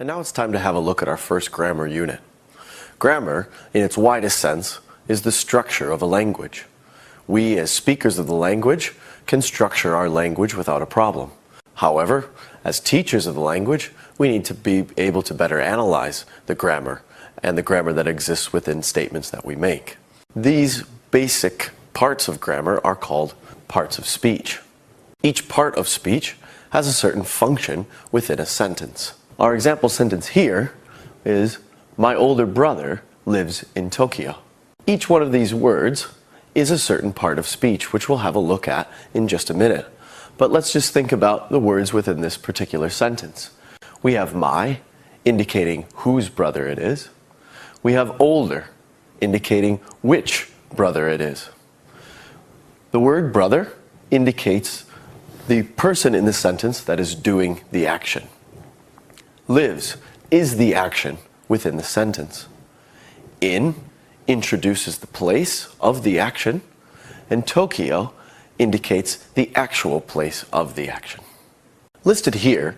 And now it's time to have a look at our first grammar unit. Grammar, in its widest sense, is the structure of a language. We, as speakers of the language, can structure our language without a problem. However, as teachers of the language, we need to be able to better analyze the grammar and the grammar that exists within statements that we make. These basic parts of grammar are called parts of speech. Each part of speech has a certain function within a sentence. Our example sentence here is, my older brother lives in Tokyo. Each one of these words is a certain part of speech, which we'll have a look at in just a minute. But let's just think about the words within this particular sentence. We have my, indicating whose brother it is. We have older, indicating which brother it is. The word brother indicates the person in the sentence that is doing the action. Lives is the action within the sentence. In introduces the place of the action, and Tokyo indicates the actual place of the action. Listed here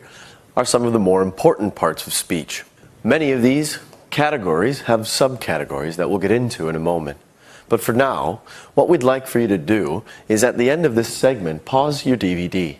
are some of the more important parts of speech. Many of these categories have subcategories that we'll get into in a moment. But for now, what we'd like for you to do is at the end of this segment, pause your DVD